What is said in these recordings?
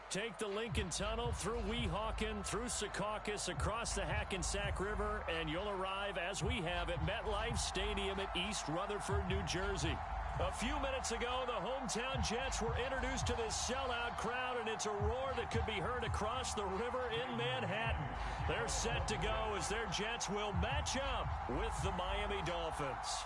Take the Lincoln Tunnel through Weehawken, through Secaucus, across the Hackensack River, and you'll arrive, as we have, at MetLife Stadium at East Rutherford, New Jersey. A few minutes ago, the hometown Jets were introduced to this sellout crowd, and it's a roar that could be heard across the river in Manhattan. They're set to go as their Jets will match up with the Miami Dolphins.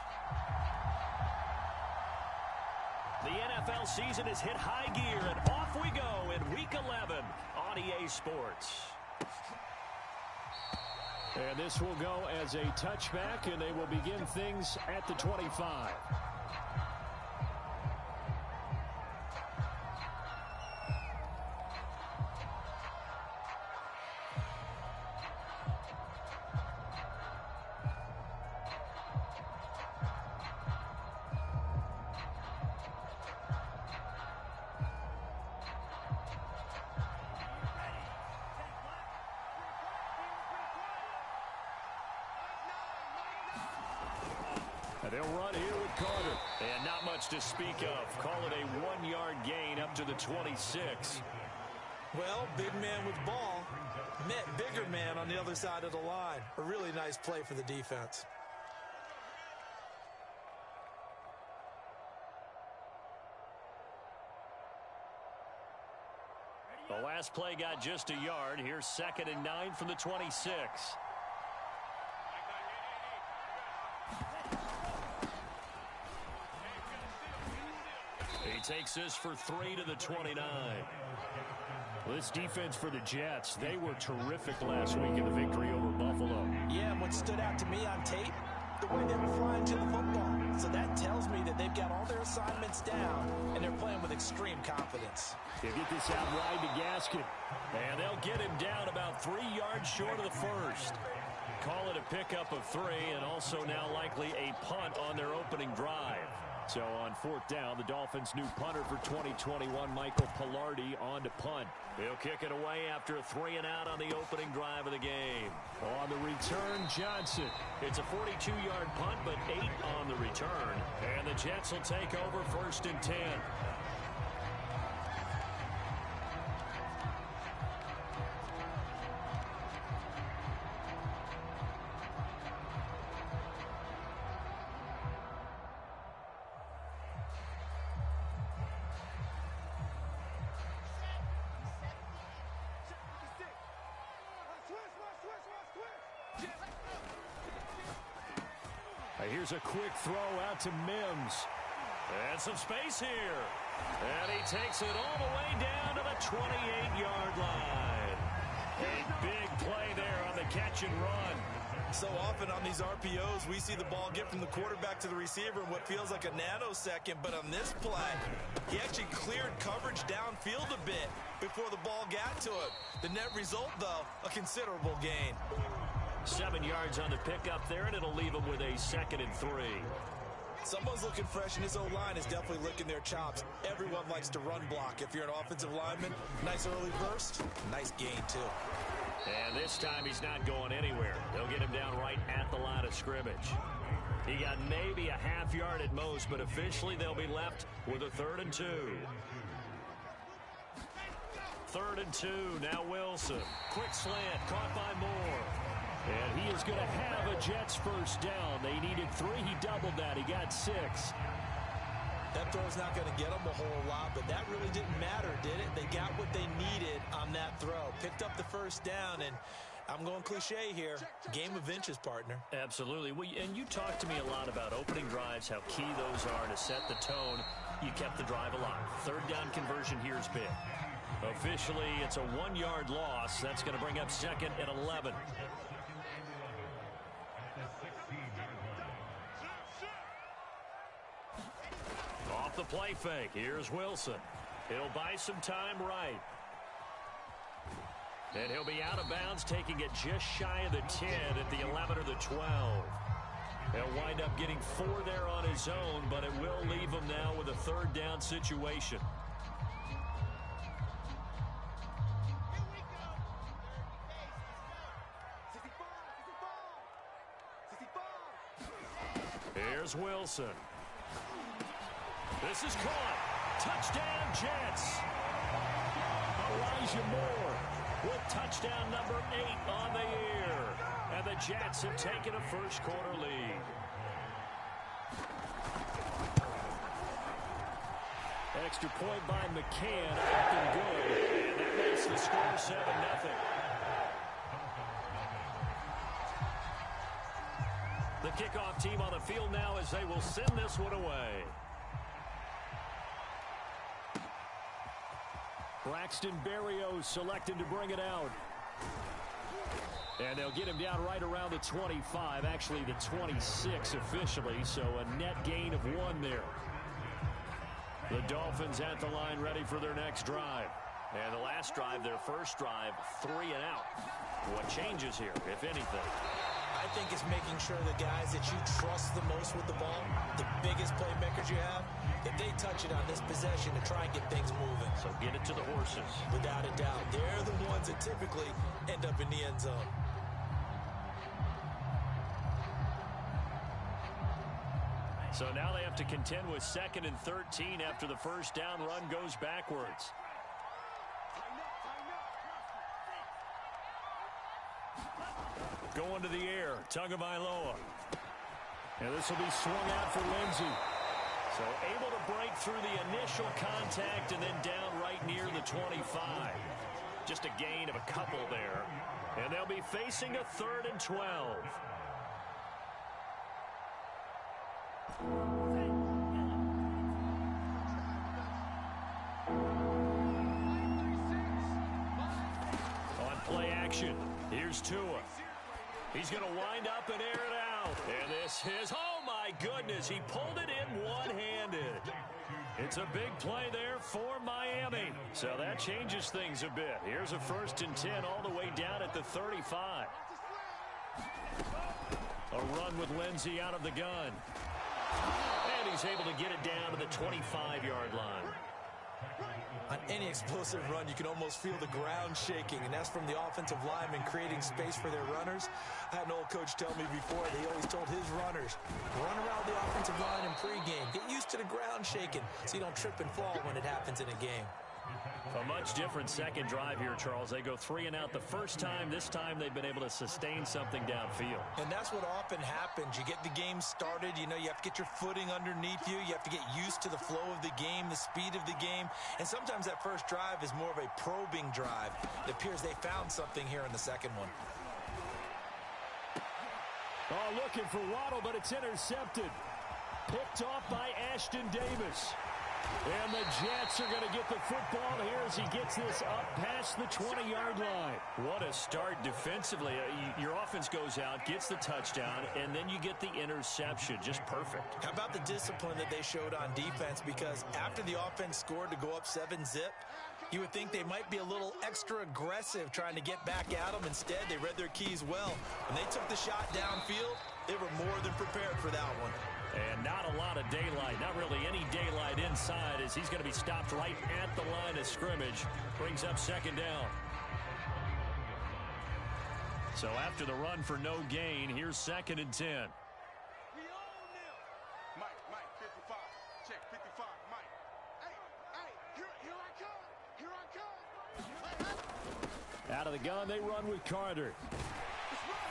The NFL season has hit high gear, and off we go in Week 11 on EA Sports. And this will go as a touchback, and they will begin things at the 25. They'll run here with Carter. And not much to speak of. Call it a 1-yard gain up to the 26. Well, big man with ball met bigger man on the other side of the line. A really nice play for the defense. The last play got just a yard. Here's 2nd and 9 from the 26. He takes this for 3 to the 29. This defense for the Jets, they were terrific last week in the victory over Buffalo. Yeah, and what stood out to me on tape, the way they were flying to the football. So that tells me that they've got all their assignments down, and they're playing with extreme confidence. They'll get this out wide to Gaskin. And they'll get him down about 3 yards short of the first. Call it a pickup of 3, and also now likely a punt on their opening drive. So on 4th down, the Dolphins' new punter for 2021, Michael Pilardi, on to punt. He'll kick it away after a 3 and out on the opening drive of the game. On the return, Johnson. It's a 42-yard punt, but 8 on the return. And the Jets will take over 1st and 10. Here's a quick throw out to Mims. And some space here. And he takes it all the way down to the 28-yard line. A big play there on the catch and run. So often on these RPOs, we see the ball get from the quarterback to the receiver in what feels like a nanosecond. But on this play, he actually cleared coverage downfield a bit before the ball got to him. The net result, though, a considerable gain. 7 yards on the pickup there, and it'll leave him with a 2nd and 3. Someone's looking fresh, and his O-line is definitely licking their chops. Everyone likes to run block. If you're an offensive lineman, nice early burst, nice gain, too. And this time he's not going anywhere. They'll get him down right at the line of scrimmage. He got maybe a half yard at most, but officially they'll be left with a 3rd and 2. 3rd and 2, now Wilson. Quick slant, caught by Moore. And he is going to have a Jets 1st down. They needed 3. He doubled that. He got 6. That throw's not going to get them a whole lot, but that really didn't matter, did it? They got what they needed on that throw. Picked up the 1st down, and I'm going cliche here. Game of inches, partner. Absolutely. Well, and you talked to me a lot about opening drives, how key those are to set the tone. You kept the drive alive. 3rd down conversion here is big. Officially, it's a 1-yard loss. That's going to bring up 2nd and 11. Off the play fake, here's Wilson. He'll buy some time right. And he'll be out of bounds, taking it just shy of the 10 at the 11 or the 12. He'll wind up getting 4 there on his own, but it will leave him now with a 3rd down situation. Here's Wilson. This is caught. Touchdown, Jets. Elijah Moore with touchdown number 8 on the year. And the Jets have taken a first-quarter lead. Extra point by McCann, up and good. And that makes the score 7-0. The kickoff team on the field now as they will send this one away. Braxton Berrios selected to bring it out. And they'll get him down right around the 25, actually the 26 officially, so a net gain of 1 there. The Dolphins at the line ready for their next drive. And the last drive, their first drive, 3 and out. What changes here, if anything? I think it's making sure the guys that you trust the most with the ball, the biggest playmakers you have, that they touch it on this possession to try and get things moving. So get it to the horses. Without a doubt. They're the ones that typically end up in the end zone. So now they have to contend with 2nd and 13 after the first down run goes backwards. Going to the air, Tagovailoa. And this will be swung out for Lindsey. So able to break through the initial contact and then down right near the 25. Just a gain of a couple there. And they'll be facing a 3rd and 12. On play action, here's Tua. He's going to wind up and air it out. And this is, oh my goodness, he pulled it in one-handed. It's a big play there for Miami. So that changes things a bit. Here's a 1st and 10 all the way down at the 35. A run with Lindsey out of the gun. And he's able to get it down to the 25-yard line. On any explosive run, you can almost feel the ground shaking, and that's from the offensive linemen creating space for their runners. I had an old coach tell me before, they always told his runners, run around the offensive line in pregame. Get used to the ground shaking so you don't trip and fall when it happens in a game. A much different second drive here, Charles. They go 3 and out the first time. This time they've been able to sustain something downfield. And that's what often happens. You get the game started. You know, you have to get your footing underneath you. You have to get used to the flow of the game, the speed of the game. And sometimes that first drive is more of a probing drive. It appears they found something here in the second one. Oh, looking for Waddle, but it's intercepted. Picked off by Ashton Davis. And the Jets are going to get the football here as he gets this up past the 20-yard line. What a start defensively. Your offense goes out, gets the touchdown, and then you get the interception. Just perfect. How about the discipline that they showed on defense? Because after the offense scored to go up 7-zip, you would think they might be a little extra aggressive trying to get back at them. Instead, they read their keys well. When they took the shot downfield, they were more than prepared for that one. And not a lot of daylight, not really any daylight inside as he's going to be stopped right at the line of scrimmage. Brings up 2nd down. So after the run for no gain, here's 2nd and 10. Mike, 55. Check 55, Mike. Hey, here I come. Out of the gun, they run with Carter.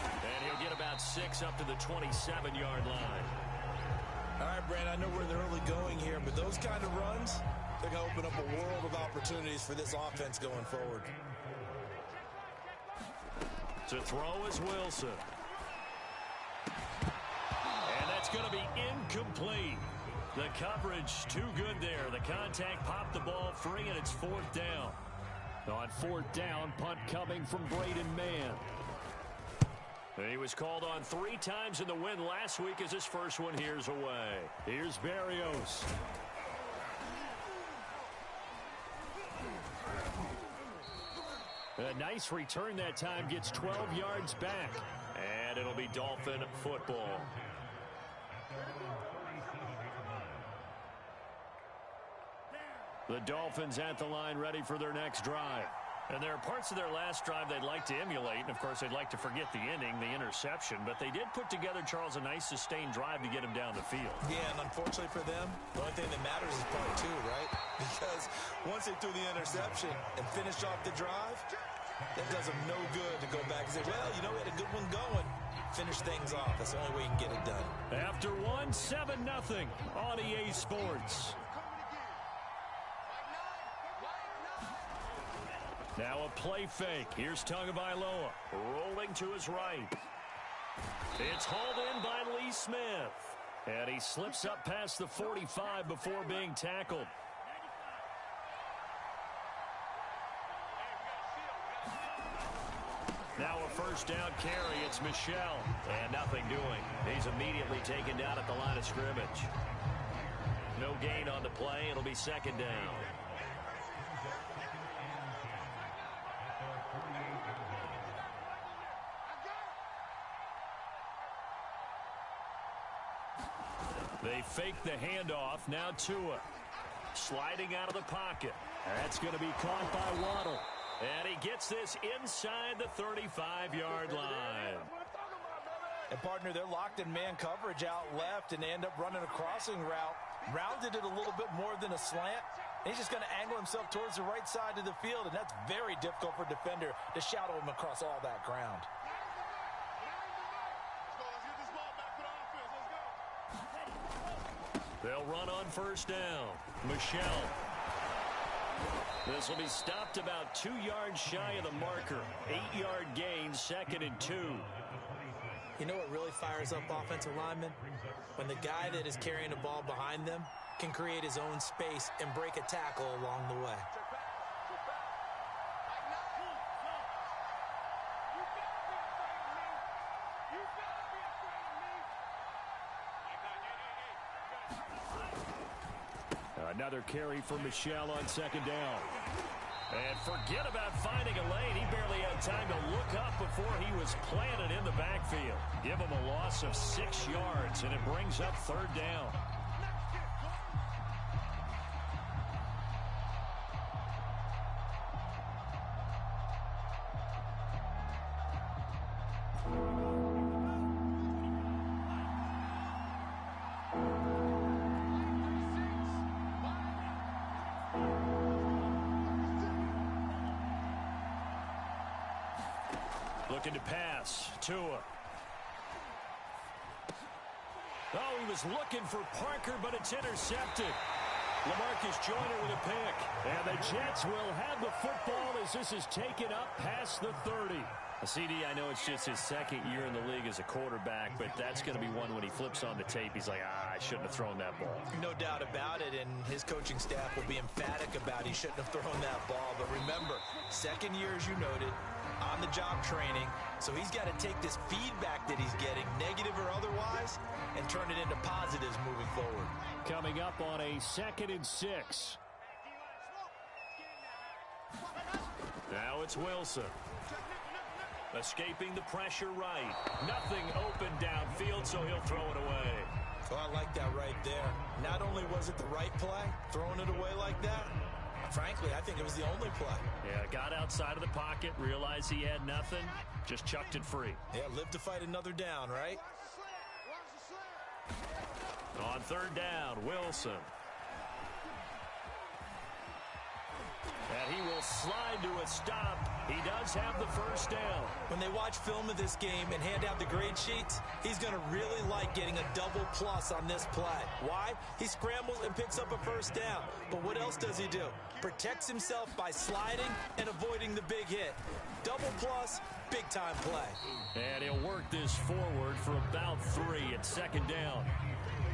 And he'll get about 6 up to the 27-yard line. All right, Brand, I know we're in the early going here, but those kind of runs, they're going to open up a world of opportunities for this offense going forward. To throw is Wilson. And that's going to be incomplete. The coverage too good there. The contact popped the ball free, and it's 4th down. On 4th down, punt coming from Braden Mann. And he was called on 3 times in the win last week as his first one here's away. Here's Berrios. A nice return that time, gets 12 yards back. And it'll be Dolphin football. The Dolphins at the line ready for their next drive. And there are parts of their last drive they'd like to emulate. And, of course, they'd like to forget the inning, the interception. But they did put together, Charles, a nice sustained drive to get him down the field. Yeah, and unfortunately for them, the only thing that matters is part two, right? Because once they threw the interception and finished off the drive, that does them no good to go back and say, well, you know, we had a good one going. Finish things off. That's the only way you can get it done. After 7-0 on EA Sports. Now a play fake. Here's Tagovailoa rolling to his right. It's hauled in by Lee Smith. And he slips up past the 45 before being tackled. Now a first down carry. It's Michel. And nothing doing. He's immediately taken down at the line of scrimmage. No gain on the play. It'll be second down. They fake the handoff. Now Tua sliding out of the pocket. That's going to be caught by Waddle. And he gets this inside the 35-yard line. And, partner, they're locked in man coverage out left, and they end up running a crossing route. Rounded it a little bit more than a slant. And he's just going to angle himself towards the right side of the field, and that's very difficult for a defender to shadow him across all that ground. They'll run on first down. Michel. This will be stopped about 2 yards shy of the marker. 8-yard gain, 2nd and 2. You know what really fires up offensive linemen? When the guy that is carrying the ball behind them can create his own space and break a tackle along the way. Another carry for Michel on second down. And forget about finding a lane. He barely had time to look up before he was planted in the backfield. Give him a loss of 6 yards, and it brings up third down. Looking to pass. Tua. Oh, he was looking for Parker, but it's intercepted. LaMarcus Joyner with a pick. And the Jets will have the football as this is taken up past the 30. CD, I know it's just his second year in the league as a quarterback, but that's going to be one when he flips on the tape. He's like, I shouldn't have thrown that ball. No doubt about it, and his coaching staff will be emphatic about he shouldn't have thrown that ball. But remember, second year, as you noted, on-the-job training, so he's got to take this feedback that he's getting, negative or otherwise, and turn it into positives moving forward. Coming up on a 2nd and 6. Now it's Wilson. Escaping the pressure right. Nothing open downfield, so he'll throw it away. Oh, I like that right there. Not only was it the right play, throwing it away like that, frankly, I think it was the only play. Yeah, got outside of the pocket, realized he had nothing, just chucked it free. Yeah, live to fight another down, right? On third down, Wilson. And he will slide to a stop. He does have the first down. When they watch film of this game and hand out the grade sheets, he's going to really like getting a double plus on this play. Why? He scrambles and picks up a first down. But what else does he do? Protects himself by sliding and avoiding the big hit. Double plus, big time play. And he'll work this forward for about 3 at second down.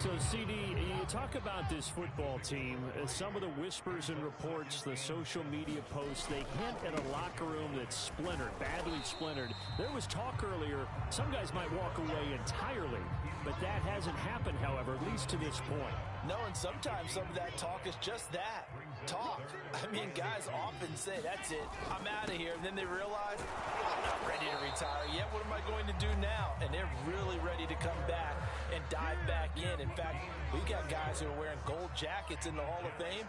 So, CD, you talk about this football team, some of the whispers and reports, the social media posts, they hint at a locker room that's splintered, badly splintered. There was talk earlier, some guys might walk away entirely, but that hasn't happened, however, at least to this point. No, and sometimes some of that talk is just that, talk. I mean, guys often say, that's it, I'm out of here, and then they realize, I'm not ready to retire yet, what am I going to do now? And they're really ready to come back and dive back in. In fact, we've got guys who are wearing gold jackets in the Hall of Fame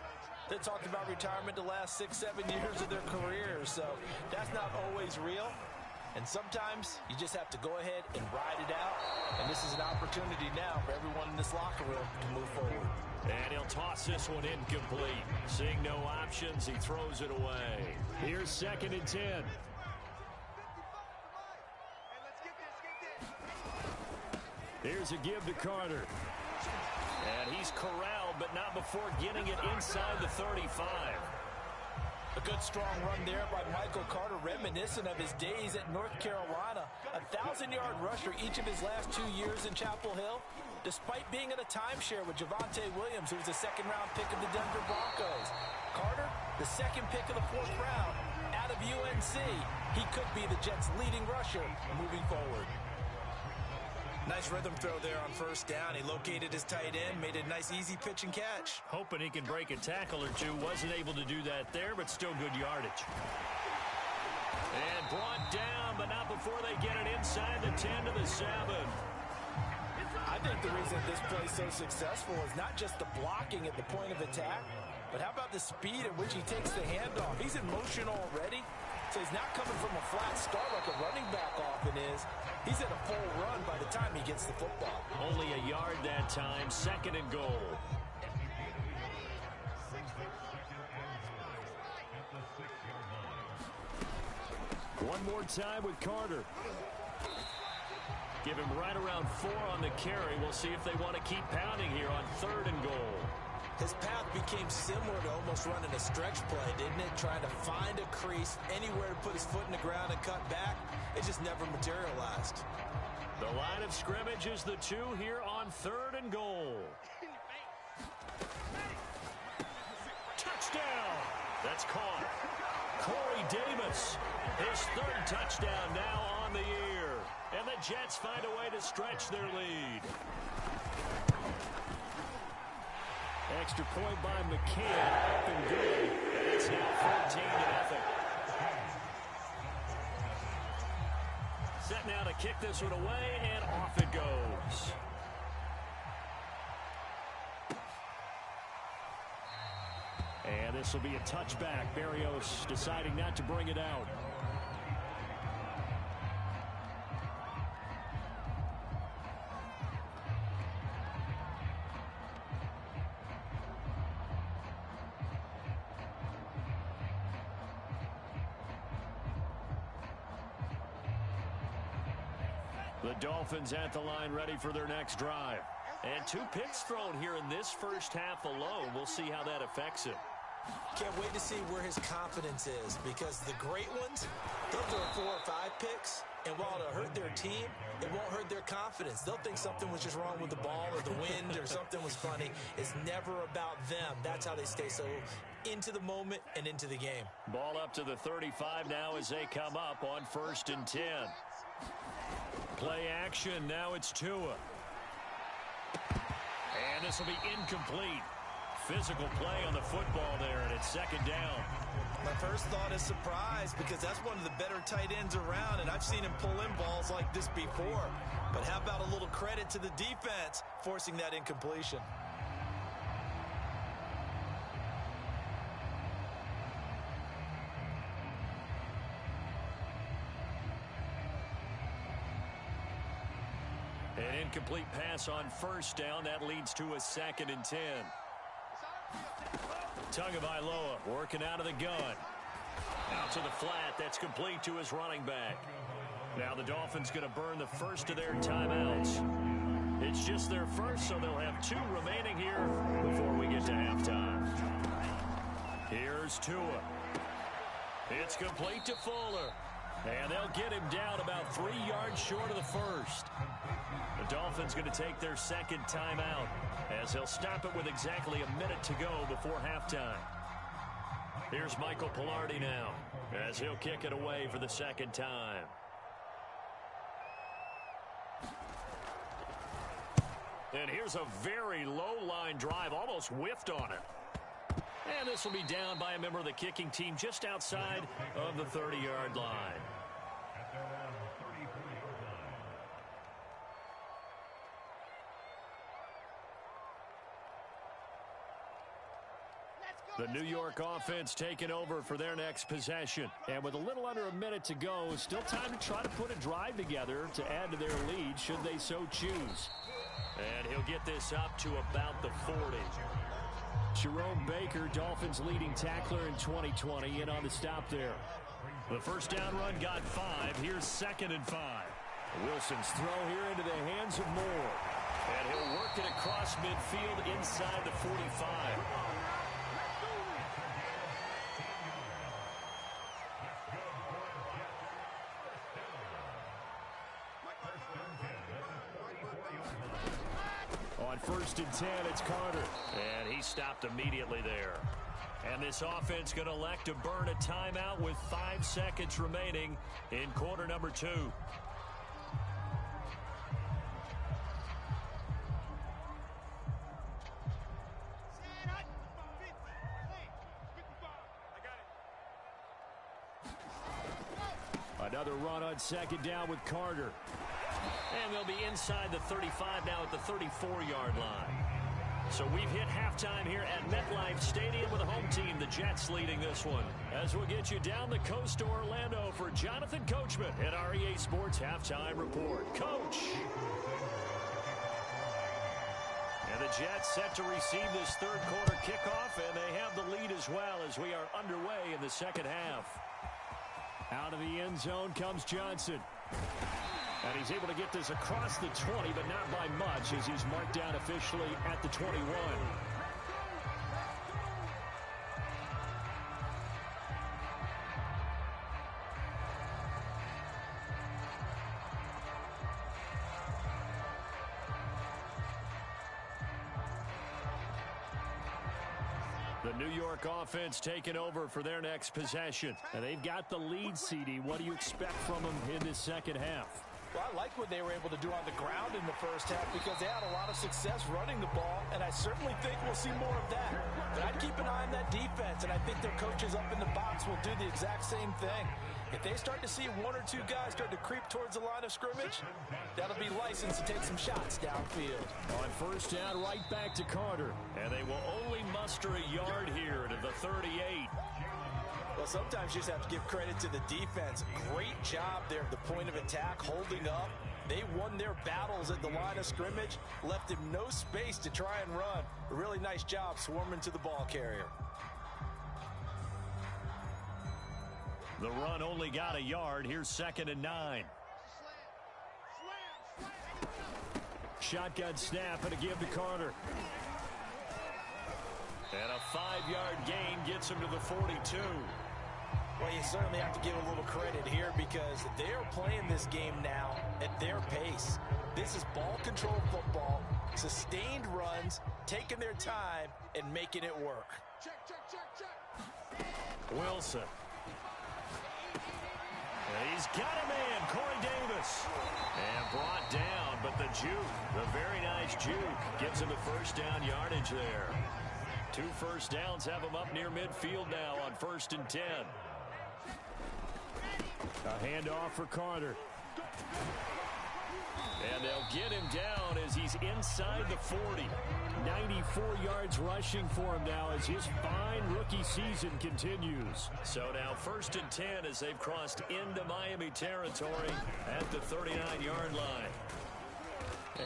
They talked about retirement the last 6-7 years of their careers, so that's not always real. And sometimes you just have to go ahead and ride it out. And this is an opportunity now for everyone in this locker room to move forward. And he'll toss this one incomplete. Seeing no options, he throws it away. Here's 2nd and 10. Here's a give to Carter. And he's corralled, but not before getting it inside the 35. A good strong run there by Michael Carter, reminiscent of his days at North Carolina. A 1,000-yard rusher each of his last 2 years in Chapel Hill, despite being in a timeshare with Javonte Williams, who was a second-round pick of the Denver Broncos. Carter, the second pick of the 4th round, out of UNC. He could be the Jets' leading rusher moving forward. Nice rhythm throw there on 1st down. He located his tight end, made a nice easy pitch and catch. Hoping he can break a tackle or two. Wasn't able to do that there, but still good yardage. And brought down, but not before they get it inside the 10 to the 7. I think the reason this play is so successful is not just the blocking at the point of attack, but how about the speed at which he takes the handoff? He's in motion already, so he's not coming from a flat start like a running back often is. He's at a full run by the time he gets the football. Only a yard that time, 2nd and goal. One more time with Carter. Give him right around 4 on the carry. We'll see if they want to keep pounding here on 3rd and goal. His path became similar to almost running a stretch play, didn't it? Trying to find a crease, anywhere to put his foot in the ground and cut back. It just never materialized. The line of scrimmage is the 2 here on 3rd and goal. Touchdown! That's caught. Corey Davis, his 3rd touchdown now on the year. And the Jets find a way to stretch their lead. Extra point by McCann, up and good. And it's now 14-0. Set now to kick this one away, and off it goes. And this will be a touchback. Berrios deciding not to bring it out. The Dolphins at the line ready for their next drive. And 2 picks thrown here in this first half alone. We'll see how that affects him. Can't wait to see where his confidence is, because the great ones, they'll throw 4 or 5 picks, and while it'll hurt their team, it won't hurt their confidence. They'll think something was just wrong with the ball or the wind or something was funny. It's never about them. That's how they stay so into the moment and into the game. Ball up to the 35 now as they come up on 1st and 10. Play action. Now it's Tua. And this will be incomplete. Physical play on the football there, and it's 2nd down. My first thought is surprise, because that's one of the better tight ends around, and I've seen him pull in balls like this before. But how about a little credit to the defense forcing that incompletion? An incomplete pass on 1st down. That leads to a 2nd and 10. Tagovailoa working out of the gun. Out to the flat. That's complete to his running back. Now the Dolphins going to burn the first of their timeouts. It's just their first, so they'll have 2 remaining here before we get to halftime. Here's Tua. It's complete to Fuller. And they'll get him down about 3 yards short of the first. The Dolphins going to take their 2nd timeout, as they'll stop it with exactly a minute to go before halftime. Here's Michael Pilardi now, as he'll kick it away for the 2nd time. And here's a very low-line drive, almost whiffed on it. And this will be down by a member of the kicking team just outside of the 30-yard line. The New York offense taking over for their next possession. And with a little under a minute to go, still time to try to put a drive together to add to their lead should they so choose. And he'll get this up to about the 40. Jerome Baker, Dolphins leading tackler in 2020, in on the stop there. The first down run got 5. Here's 2nd and 5. Wilson's throw here into the hands of Moore. And he'll work it across midfield inside the 45. On 1st and 10, it's Carter. And he stopped immediately there. And this offense going to elect to burn a timeout with 5 seconds remaining in quarter number 2. Another run on 2nd down with Carter. And they'll be inside the 35 now at the 34-yard line. So we've hit halftime here at MetLife Stadium with a home team, the Jets, leading this one. As we'll get you down the coast to Orlando for Jonathan Coachman at our EA Sports Halftime Report. Coach! And the Jets set to receive this third quarter kickoff, and they have the lead as well as we are underway in the second half. Out of the end zone comes Johnson. And he's able to get this across the 20, but not by much as he's marked down officially at the 21. The New York offense taking over for their next possession. And they've got the lead, CD. What do you expect from them in this second half? Well, I like what they were able to do on the ground in the first half because they had a lot of success running the ball, and I certainly think we'll see more of that. But I'd keep an eye on that defense, and I think their coaches up in the box will do the exact same thing. If they start to see 1 or 2 guys start to creep towards the line of scrimmage, that'll be licensed to take some shots downfield. On 1st down, right back to Carter. And they will only muster a yard here to the 38. Well, sometimes you just have to give credit to the defense. Great job there at the point of attack, holding up. They won their battles at the line of scrimmage, left him no space to try and run. A really nice job swarming to the ball carrier. The run only got a yard. Here's 2nd and 9. Shotgun snap and a give to Carter. And a 5-yard gain gets him to the 42. Well, you certainly have to give a little credit here because they are playing this game now at their pace. This is ball control football, sustained runs, taking their time, and making it work. Wilson. And he's got a man, Corey Davis. And brought down, but the juke, the very nice juke, gives him the 1st down yardage there. 2 first downs have him up near midfield now on 1st and 10. A handoff for Carter. And they'll get him down as he's inside the 40. 94 yards rushing for him now as his fine rookie season continues. So now 1st and 10 as they've crossed into Miami territory at the 39-yard line.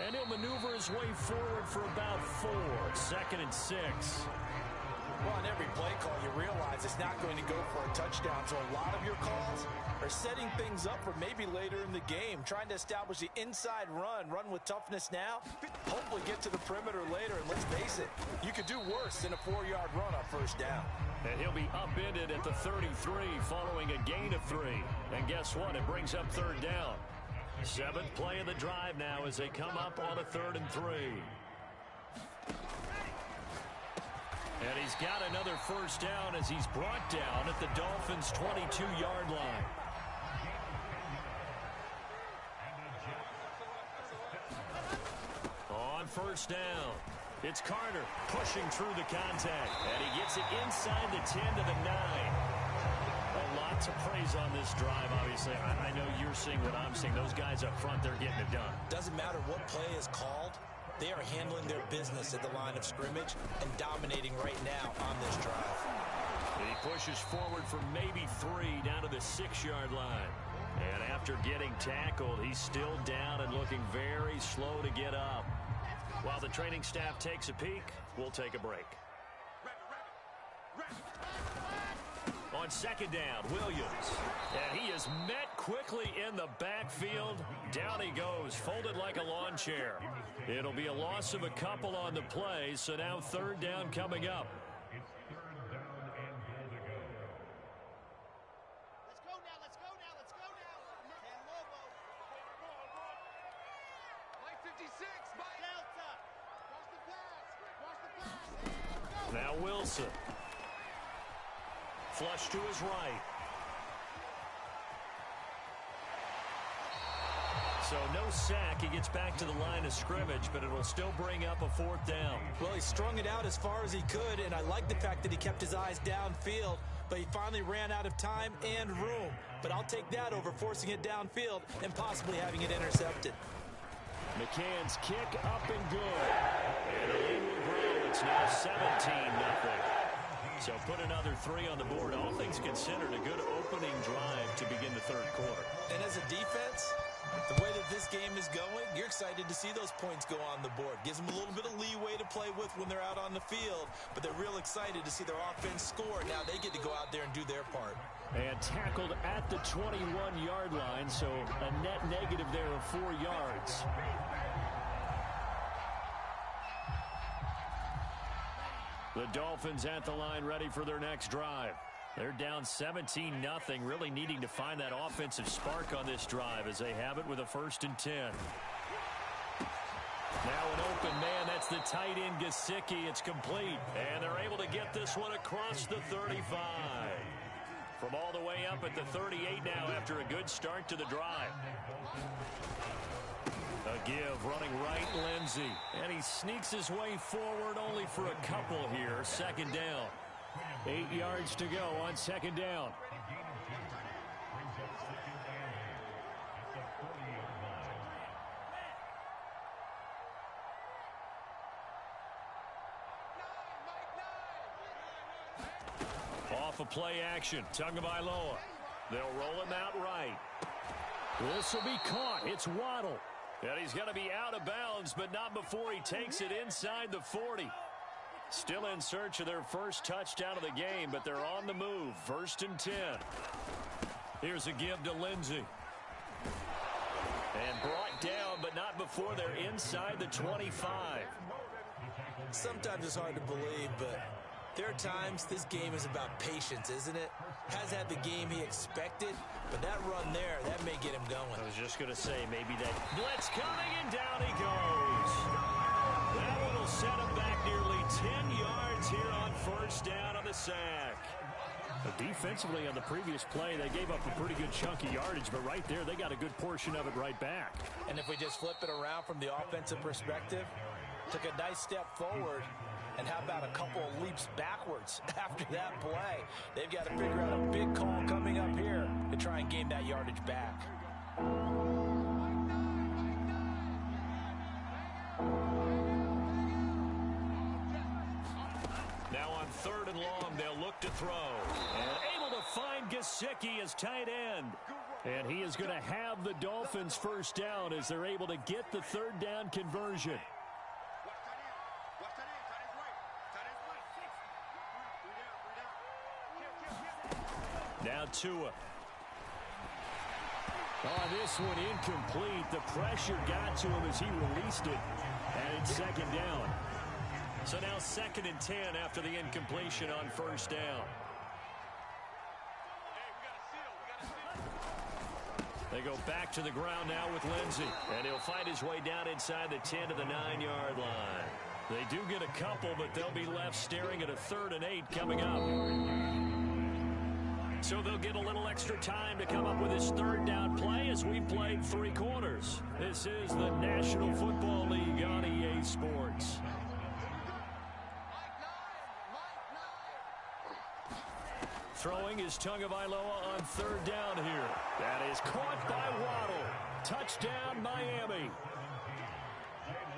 And he'll maneuver his way forward for about 4. 2nd and 6. Well, on every play call, you realize it's not going to go for a touchdown. So a lot of your calls are setting things up for maybe later in the game, trying to establish the inside run with toughness now, hopefully get to the perimeter later. And let's face it, you could do worse than a 4-yard run on 1st down. And he'll be upended at the 33 following a gain of 3. And guess what? It brings up 3rd down. 7th play of the drive now as they come up on a 3rd and 3. And he's got another 1st down as he's brought down at the Dolphins' 22-yard line. On 1st down, it's Carter pushing through the contact. And he gets it inside the 10 to the 9. A lot to praise on this drive, obviously. I know you're seeing what I'm seeing. Those guys up front, they're getting it done. Doesn't matter what play is called. They are handling their business at the line of scrimmage and dominating right now on this drive. He pushes forward for maybe 3 down to the 6-yard line. And after getting tackled, he's still down and looking very slow to get up. While the training staff takes a peek, we'll take a break. On second down, Williams. And he is met quickly in the backfield. Down he goes, folded like a lawn chair. It'll be a loss of a couple on the play, so now third down coming up. Let's go now. Play 56, Mike. Delta. Watch the pass. Now Wilson. Flush to his right. So no sack. He gets back to the line of scrimmage, but it'll still bring up a 4th down. Well, he strung it out as far as he could, and I like the fact that he kept his eyes downfield, but he finally ran out of time and room. But I'll take that over forcing it downfield and possibly having it intercepted. McCann's kick up and good. And the lead will grow. It's now 17-0. So put another 3 on the board. All things considered, a good opening drive to begin the third quarter. And as a defense, the way that this game is going, you're excited to see those points go on the board. Gives them a little bit of leeway to play with when they're out on the field, but they're real excited to see their offense score. Now they get to go out there and do their part. And tackled at the 21-yard line, so a net negative there of 4 yards. The Dolphins at the line ready for their next drive. They're down 17-0, really needing to find that offensive spark on this drive as they have it with a 1st and 10. Now an open man, that's the tight end Gesicki. It's complete, and they're able to get this one across the 35. From all the way up at the 38 now after a good start to the drive. A give, running right, Lindsey. And he sneaks his way forward only for a couple here. 2nd down. 8 yards to go on 2nd down. Off of play action. Tagovailoa. They'll roll him out right. This will be caught. It's Waddle. And he's going to be out of bounds, but not before he takes it inside the 40. Still in search of their first touchdown of the game, but they're on the move. 1st and 10. Here's a give to Lindsey. And brought down, but not before they're inside the 25. Sometimes it's hard to believe, but there are times this game is about patience, isn't it? Has had the game he expected, but that run there, that may get him going. I was just going to say, maybe that blitz coming, and down he goes. That one will set him back nearly 10 yards here on 1st down on the sack. Defensively on the previous play, they gave up a pretty good chunk of yardage, but right there, they got a good portion of it right back. And if we just flip it around from the offensive perspective, took a nice step forward, and how about a couple of leaps backwards after that play? They've got to figure out a big call coming up here to try and gain that yardage back. Now on 3rd and long, they'll look to throw. And able to find Gesicki as tight end. And he is going to have the Dolphins' 1st down as they're able to get the 3rd down conversion. Now Tua. Oh, this one incomplete. The pressure got to him as he released it. And it's 2nd down. So now 2nd and 10 after the incompletion on 1st down. They go back to the ground now with Lindsey. And he'll find his way down inside the 10 to the 9-yard line. They do get a couple, but they'll be left staring at a 3rd and 8 coming up. So they'll get a little extra time to come up with his 3rd down play as we've played 3 quarters. This is the National Football League on EA Sports. Throwing is Tagovailoa on 3rd down here. That is caught by Waddle. Touchdown, Miami.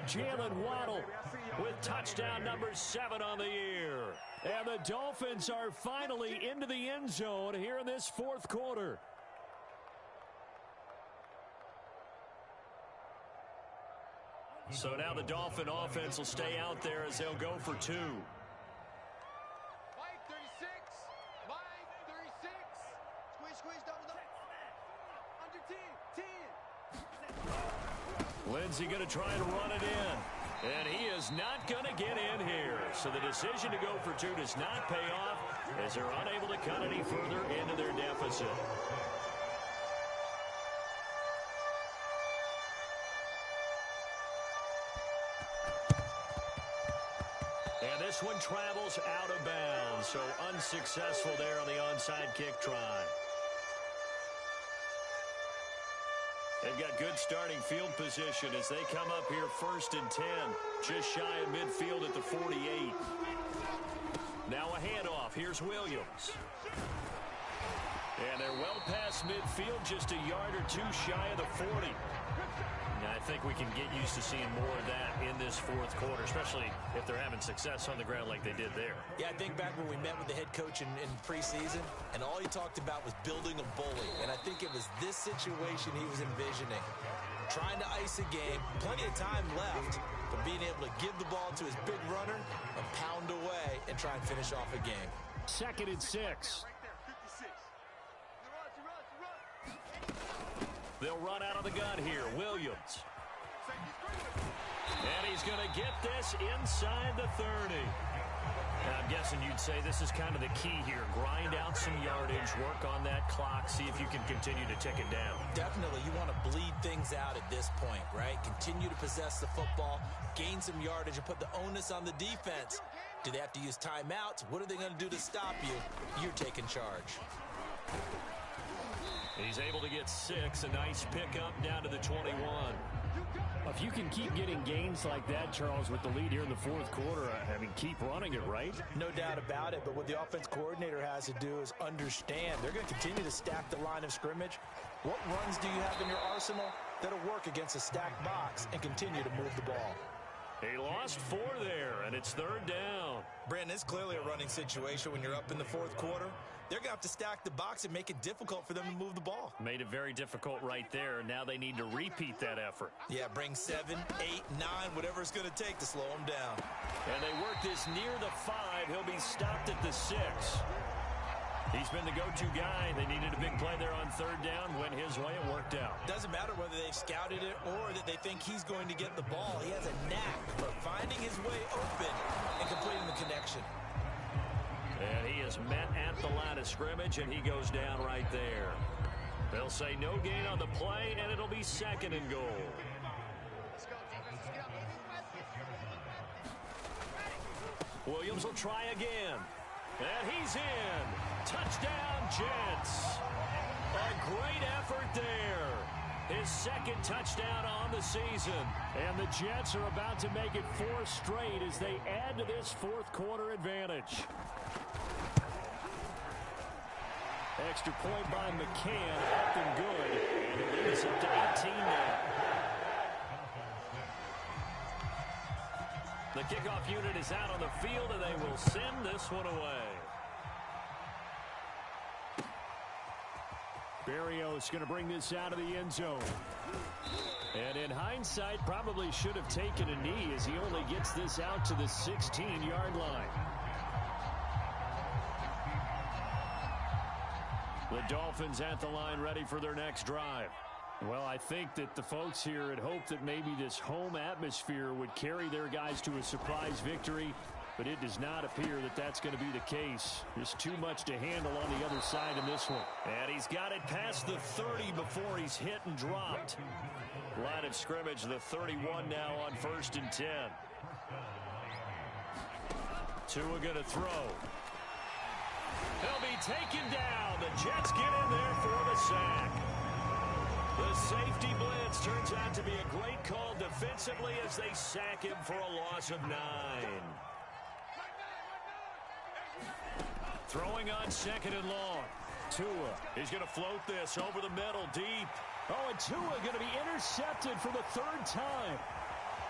Jalen Waddle with touchdown number 7 on the year. And the Dolphins are finally into the end zone here in this fourth quarter. So now the Dolphin offense will stay out there as they'll go for 2. Mike 36. Mike 36. Squeeze, double. Under 10. Lindsey going to try to run it in. And he is not going to get in here. So the decision to go for 2 does not pay off as they're unable to cut any further into their deficit. And this one travels out of bounds. So unsuccessful there on the onside kick try. They've got good starting field position as they come up here 1st and 10. Just shy of midfield at the 48. Now a handoff. Here's Williams. And they're well past midfield, just a yard or 2 shy of the 40. And I think we can get used to seeing more of that in this fourth quarter, especially if they're having success on the ground like they did there. Yeah, I think back when we met with the head coach in preseason, and all he talked about was building a bully. And I think it was this situation he was envisioning. Trying to ice a game, plenty of time left, but being able to give the ball to his big runner and pound away and try and finish off a game. 2nd and 6. They'll run out of the gun here. Williams. And he's going to get this inside the 30. Now, I'm guessing you'd say this is kind of the key here. Grind out some yardage, work on that clock, see if you can continue to tick it down. Definitely. You want to bleed things out at this point, right? Continue to possess the football, gain some yardage, and put the onus on the defense. Do they have to use timeouts? What are they going to do to stop you? You're taking charge. He's able to get 6. A nice pickup down to the 21. If you can keep getting gains like that, Charles, with the lead here in the fourth quarter, I mean, keep running it, right? No doubt about it, but what the offense coordinator has to do is understand. They're going to continue to stack the line of scrimmage. What runs do you have in your arsenal that'll work against a stacked box and continue to move the ball? He lost 4 there, and it's 3rd down. Brandon, it's clearly a running situation when you're up in the fourth quarter. They're going to have to stack the box and make it difficult for them to move the ball. Made it very difficult right there. Now they need to repeat that effort. Yeah, bring 7, 8, 9, whatever it's going to take to slow them down. And they work this near the 5. He'll be stopped at the 6. He's been the go-to guy. They needed a big play there on 3rd down. Went his way. It worked out. Doesn't matter whether they've scouted it or that they think he's going to get the ball. He has a knack for finding his way open and completing the connection. And he is met at the line of scrimmage, and he goes down right there. They'll say no gain on the play, and it'll be 2nd and goal. Williams will try again. And he's in. Touchdown, Jets. A great effort there. His 2nd touchdown on the season. And the Jets are about to make it 4 straight as they add to this fourth quarter advantage. Extra point by McCann, up and good. And the lead is up to 18 now. The kickoff unit is out on the field, and they will send this one away. Berrios going to bring this out of the end zone. And in hindsight, probably should have taken a knee as he only gets this out to the 16-yard line. The Dolphins at the line ready for their next drive. Well, I think that the folks here had hoped that maybe this home atmosphere would carry their guys to a surprise victory, but it does not appear that that's going to be the case. There's too much to handle on the other side in this one. And he's got it past the 30 before he's hit and dropped. Line of scrimmage, the 31 now on 1st and 10. Tua going to throw. He'll be taken down. The Jets get in there for the sack. The safety blitz turns out to be a great call defensively as they sack him for a loss of 9. Throwing on 2nd and long. Tua is going to float this over the middle deep. Oh, and Tua going to be intercepted for the 3rd time.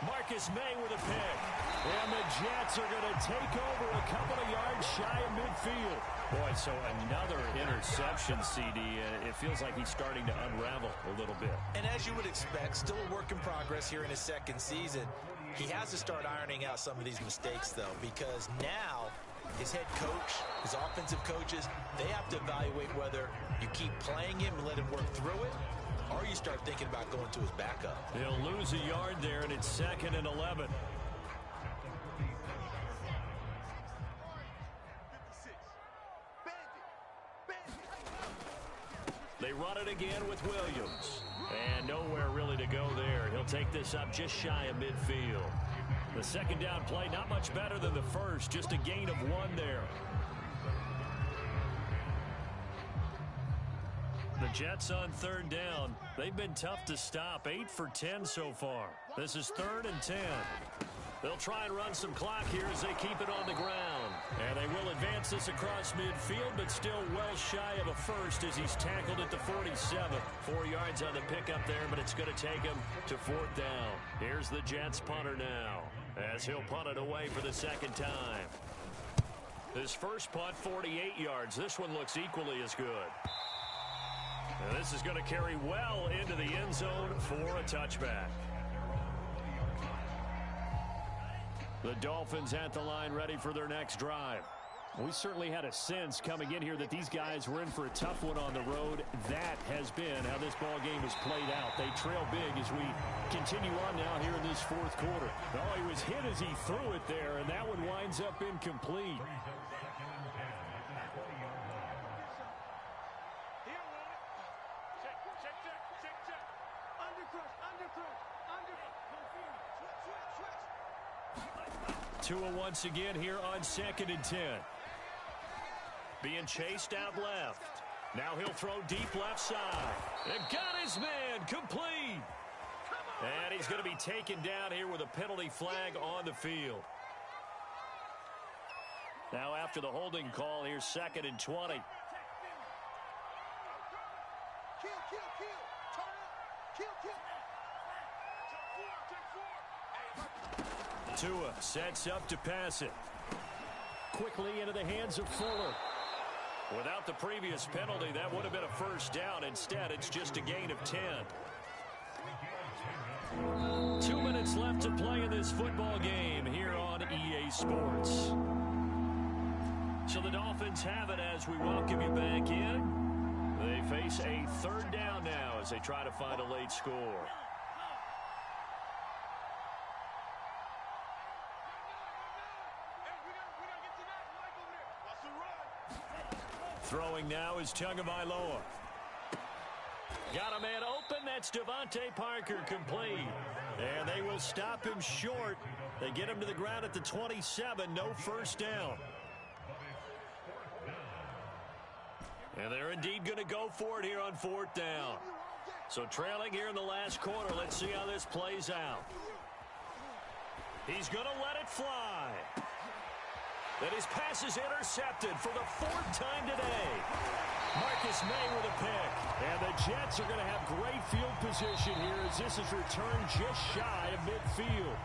Marcus May with a pick. And the Jets are going to take over a couple of yards shy of midfield. Boy, so another interception, CD. It feels like he's starting to unravel a little bit. And as you would expect, still a work in progress here in his second season. He has to start ironing out some of these mistakes, though, because now his head coach, his offensive coaches, they have to evaluate whether you keep playing him and let him work through it, or you start thinking about going to his backup. He'll lose a yard there, and it's 2nd and 11. They run it again with Williams. And nowhere really to go there. He'll take this up just shy of midfield. The second down play, not much better than the first. Just a gain of 1 there. The Jets on 3rd down. They've been tough to stop. 8 for 10 so far. This is 3rd and 10. They'll try and run some clock here as they keep it on the ground. And they will advance this across midfield, but still well shy of a first as he's tackled at the 47. 4 yards on the pickup there, but it's going to take him to 4th down. Here's the Jets punter now as he'll punt it away for the second time. His first punt, 48 yards. This one looks equally as good. And this is going to carry well into the end zone for a touchback. The Dolphins at the line ready for their next drive. We certainly had a sense coming in here that these guys were in for a tough one on the road. That has been how this ball game has played out. They trail big as we continue on now here in this 4th quarter. Oh, he was hit as he threw it there, and that one winds up incomplete. Tua once again here on 2nd and 10. Being chased out left. Now he'll throw deep left side. And got his man complete. And he's going to be taken down here with a penalty flag on the field. Now after the holding call, here's 2nd and 20. Tua sets up to pass it. Quickly into the hands of Fuller. Without the previous penalty, that would have been a first down. Instead, it's just a gain of 10. 2 minutes left to play in this football game here on EA Sports. So the Dolphins have it as we welcome you back in. They face a 3rd down now as they try to find a late score. Throwing now is Tagovailoa. Got a man open. That's Devontae Parker complete. And they will stop him short. They get him to the ground at the 27. No first down. And they're indeed going to go for it here on 4th down. So trailing here in the last quarter. Let's see how this plays out. He's going to let it fly. And his pass is intercepted for the 4th time today. Marcus May with a pick. And the Jets are going to have great field position here as this is returned just shy of midfield.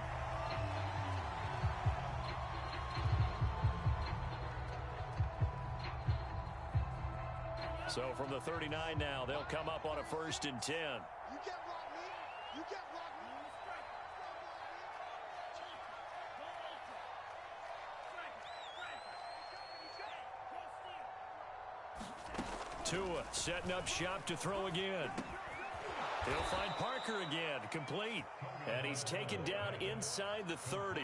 So from the 39 now, they'll come up on a 1st and 10. You can't block me. You can't block me. Tua setting up shop to throw again. He'll find Parker again, complete. And he's taken down inside the 30.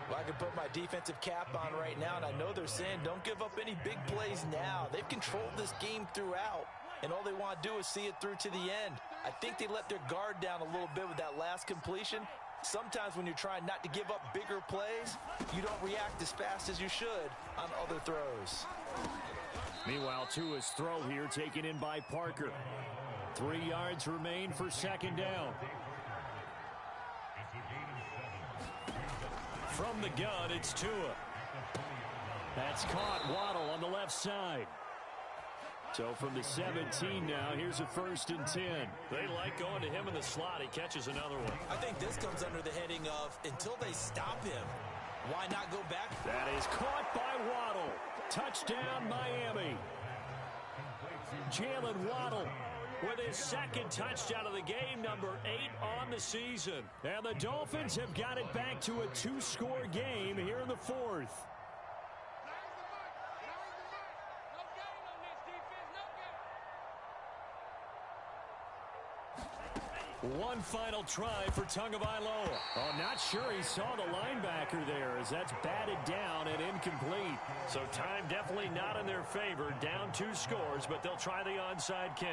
Well, I can put my defensive cap on right now, and I know they're saying don't give up any big plays now. They've controlled this game throughout, and all they want to do is see it through to the end. I think they let their guard down a little bit with that last completion. Sometimes when you're trying not to give up bigger plays, you don't react as fast as you should on other throws. Meanwhile, Tua's throw here taken in by Parker. 3 yards remain for 2nd down. From the gun, it's Tua. That's caught. Waddle on the left side. So from the 17 now, here's a 1st and 10. They like going to him in the slot. He catches another one. I think this comes under the heading of until they stop him, why not go back? That is caught by Waddle. Touchdown, Miami. Jalen Waddle with his 2nd touchdown of the game, number 8 on the season. And the Dolphins have got it back to a 2-score game here in the 4th. One final try for Tagovailoa. Oh, not sure he saw the linebacker there as that's batted down and incomplete. So time definitely not in their favor. Down 2 scores, but they'll try the onside kick.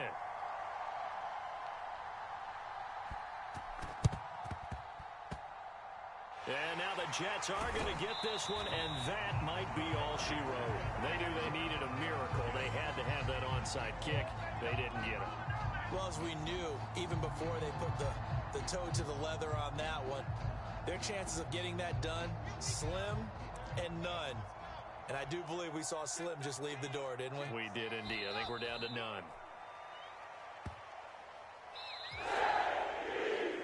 And now the Jets are going to get this one, and that might be all she wrote. They knew they needed a miracle. They had to have that onside kick. They didn't get it. Well, as we knew, even before they put the toe to the leather on that one, their chances of getting that done, slim and none. And I do believe we saw Slim just leave the door, didn't we? We did indeed. I think we're down to none.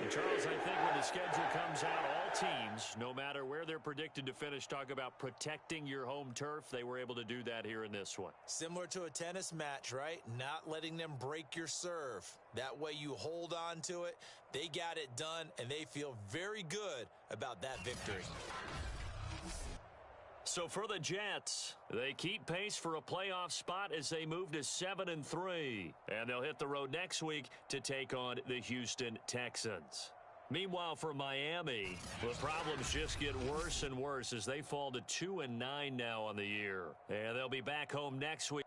And Charles, I think when the schedule comes out, all teams, no matter where they're predicted to finish, talk about protecting your home turf. They were able to do that here in this one. Similar to a tennis match, right? Not letting them break your serve. That way you hold on to it. They got it done, and they feel very good about that victory. So for the Jets, they keep pace for a playoff spot as they move to 7-3. And they'll hit the road next week to take on the Houston Texans. Meanwhile, for Miami, the problems just get worse and worse as they fall to 2-9 now on the year. And they'll be back home next week.